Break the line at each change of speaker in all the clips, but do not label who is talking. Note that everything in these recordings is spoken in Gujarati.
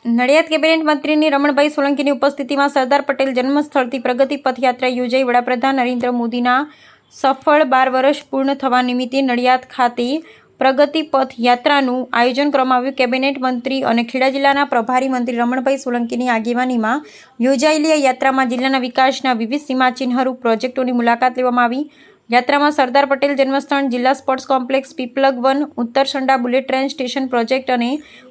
નડિયાદ કેબિનેટ મંત્રીની રમણભાઈ સોલંકીની ઉપસ્થિતિમાં સરદાર પટેલ જન્મસ્થળથી પ્રગતિ પથયાત્રા યોજાઈ વડાપ્રધાન નરેન્દ્ર મોદીના સફળ 12 વર્ષ પૂર્ણ થવા નિમિત્તે નડિયાદ ખાતે પ્રગતિ પથયાત્રાનું આયોજન કરવામાં આવ્યું. કેબિનેટ મંત્રી અને ખેડા જિલ્લાના પ્રભારી મંત્રી રમણભાઈ સોલંકીની આગેવાનીમાં યોજાયેલી આ યાત્રામાં જિલ્લાના વિકાસના વિવિધ સીમાચિહ્નરૂપ પ્રોજેક્ટોની મુલાકાત લેવામાં આવી. યાત્રામાં સરદાર પટેલ જન્મસ્થળ, જિલ્લા સ્પોર્ટ્સ કોમ્પ્લેક્સ, પીપલગ વન, ઉત્તર સંડા બુલેટ ટ્રેન સ્ટેશન પ્રોજેક્ટ અને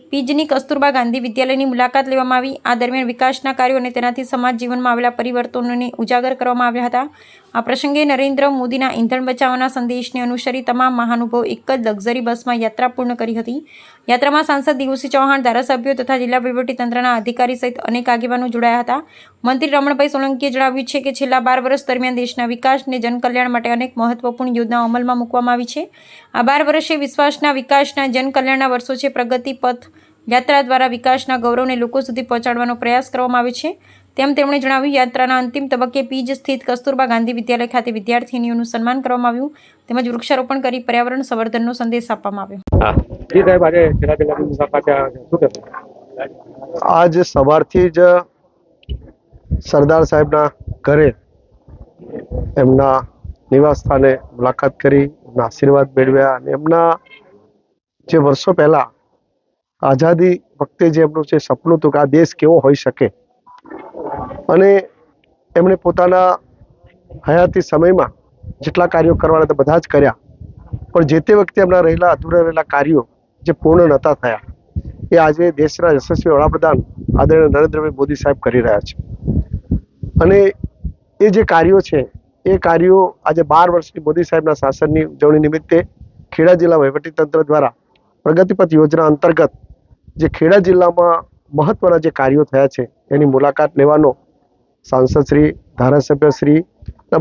પીજની કસ્તુરબા ગાંધી વિદ્યાલયની મુલાકાત લેવામાં આવી. આ દરમિયાન વિકાસના કાર્યો અને તેનાથી સમાજ જીવનમાં આવેલા પરિવર્તનોને ઉજાગર કરવામાં આવ્યા હતા. આ પ્રસંગે નરેન્દ્ર મોદીના ઇંધણ બચાવવાના સંદેશને અનુસરી તમામ મહાનુભાવો એક જ લક્ઝરી બસમાં યાત્રા પૂર્ણ કરી હતી. યાત્રામાં સાંસદ દિવુસિંહ ચૌહાણ, ધારાસભ્યો તથા જિલ્લા વહીવટીતંત્રના અધિકારી સહિત અનેક આગેવાનો જોડાયા હતા. મંત્રી રમણભાઈ સોલંકીએ જણાવ્યું છે કે છેલ્લા 12 વર્ષ દરમિયાન દેશના વિકાસ અને જનકલ્યાણ માટે અનેક મહત્વપૂર્ણ યોજનાઓ અમલમાં મૂકવામાં આવી છે. આ 12 વર્ષે વિશ્વાસના, વિકાસના, જનકલ્યાણના વર્ષો છે. પ્રગતિ પથ યાત્રા દ્વારા વિકાસના ગૌરવને લોકો સુધી પહોંચાડવાનો પ્રયાસ કરવામાં આવે છે તેમ તેમણે જણાવ્યું. યાત્રાના અંતિમ તબક્કે પીજ સ્થિત કસ્તુરબા ગાંધી વિદ્યાલય ખાતે વિદ્યાર્થીનીઓનું સન્માન કરવામાં આવ્યું તેમજ વૃક્ષારોપણ કરી પર્યાવરણ સંવર્ધનનો સંદેશ આપવામાં
આવ્યો. આજ સવારથી જ સરદાર સાહેબના ઘરે એમના નિવાસ સ્થાને મુલાકાત કરી, એમના આશીર્વાદ મેળવ્યા અને એમના જે વર્ષો પહેલા આઝાદી વખતે જે એમનું જે સપનું હતું કે આ દેશ કેવો હોઈ શકે, અને એમણે પોતાના હયાતી સમયમાં જેટલા કાર્યો કરવાના હતા બધા જ કર્યા, પણ જે તે વખતે એમના અધૂરા રહેલા કાર્યો જે પૂર્ણ નહોતા થયા એ આજે દેશના યશસ્વી વડાપ્રધાન આદરણીય નરેન્દ્રભાઈ મોદી સાહેબ કરી રહ્યા છે. અને એ જે કાર્યો છે એ કાર્યો આજે 12 વર્ષની મોદી સાહેબના શાસનની ઉજવણી નિમિત્તે ખેડા જિલ્લા વહીવટીતંત્ર દ્વારા પ્રગતિપથ યોજના અંતર્ગત જે ખેડા જિલ્લામાં મહત્વના જે કાર્યો થયા છે એની મુલાકાત લેવાનો સાંસદશ્રી, ધારાસભ્યશ્રી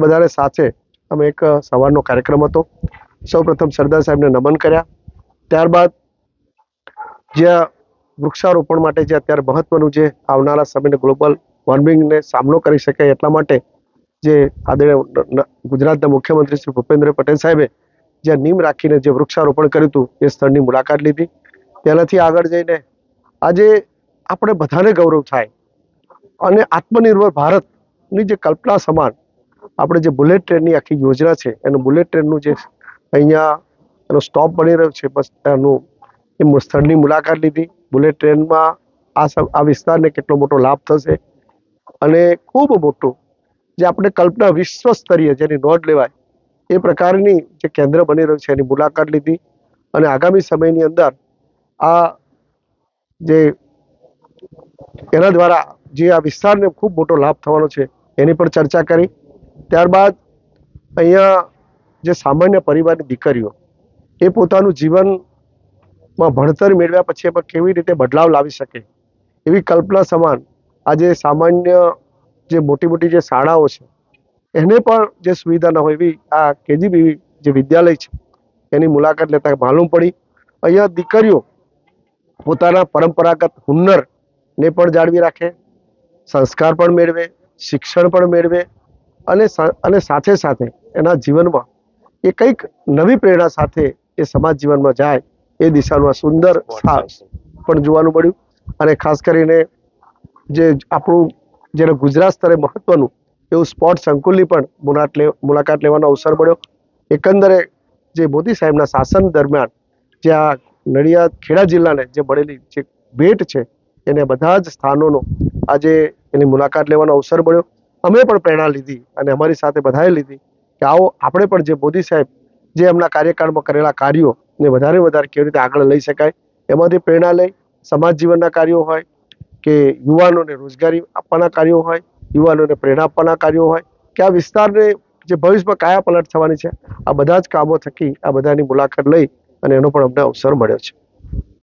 બધાને સાથે અમે એક સવારનો કાર્યક્રમ હતો. સૌપ્રથમ સરદાર સાહેબને નમન કર્યા, ત્યારબાદ જ્યાં વૃક્ષારોપણ માટે જે અત્યારે મહત્વનું જે આવનારા સમયને ગ્લોબલ વોર્મિંગને સામનો કરી શકાય એટલા માટે જે આદરણીય ગુજરાતના મુખ્યમંત્રી શ્રી ભૂપેન્દ્ર પટેલ સાહેબે જ્યાં નીમ રાખીને જે વૃક્ષારોપણ કર્યું હતું એ સ્થળની મુલાકાત લીધી. તેનાથી આગળ જઈને આજે આપણે બધાને ગૌરવ થાય અને આત્મનિર્ભર ભારતની જે કલ્પના સમાન આપણે જે બુલેટ ટ્રેનની આખી યોજના છે એનું બુલેટ ટ્રેનનું જે અહીંયા એનો સ્ટોપ બની રહ્યો છે બસ એનું એ સ્થળની મુલાકાત લીધી. બુલેટ ટ્રેનમાં આ વિસ્તારને કેટલો મોટો લાભ થશે અને ખૂબ મોટું જે આપણે કલ્પના વિશ્વ સ્તરીય જેની નોંધ લેવાય એ પ્રકારની જે કેન્દ્ર બની રહ્યું છે એની મુલાકાત લીધી. અને આગામી સમયની અંદર આ જે એના દ્વારા જે આ વિસ્તારને ખૂબ મોટો લાભ થવાનો છે એની પણ ચર્ચા કરી. ત્યારબાદ અહીંયા જે સામાન્ય પરિવારની દીકરીઓ એ પોતાનું જીવનમાં ભણતર મેળવ્યા પછી એમાં કેવી રીતે બદલાવ લાવી શકે એવી કલ્પના સમાન આજે સામાન્ય જે મોટી જે શાળાઓ છે એને પણ જે સુવિધા ન હોય એવી આ કેજીબી જે વિદ્યાલય છે એની મુલાકાત લેતા માલુમ પડી અહીંયા દીકરીઓ પોતાના પરંપરાગત હુન્નરને પણ જાળવી રાખે, સંસ્કાર પણ મેળવે, શિક્ષણ પણ મેળવે અને સાથે સાથે એના જીવનમાં એ કંઈક નવી પ્રેરણા સાથે એ સમાજ જીવનમાં જાય એ દિશાનું આ સુંદર પણ જોવાનું મળ્યું. અને ખાસ કરીને જે આપણું જેને ગુજરાત સ્તરે મહત્વનું એવું સ્પોર્ટ સંકુલની પણ મુલાકાત લેવાનો અવસર મળ્યો. એકંદરે જે મોદી સાહેબના શાસન દરમિયાન જે આ નડિયાદ ખેડા જિલ્લાને જે મળેલી જે ભેટ છે એને બધા જ સ્થાનોનો આજે એની મુલાકાત લેવાનો અવસર મળ્યો. અમે પણ પ્રેરણા લીધી અને અમારી સાથે બધાએ લીધી કે આવો આપણે પણ જે મોદી સાહેબ જે એમના કાર્યકાળમાં કરેલા કાર્યોને વધારે કેવી રીતે આગળ લઈ શકાય એમાંથી પ્રેરણા લઈ સમાજ જીવનના કાર્યો હોય કે યુવાનોને રોજગારી આપવાના કાર્યો હોય, યુવાનોને પ્રેરણા આપવાના કાર્યો હોય કે આ વિસ્તારને જે ભવિષ્યમાં કાયા પલટ થવાની છે આ બધા જ કામો થકી આ બધાની મુલાકાત લઈ અને એનો પણ અમને અવસર મળ્યો છે.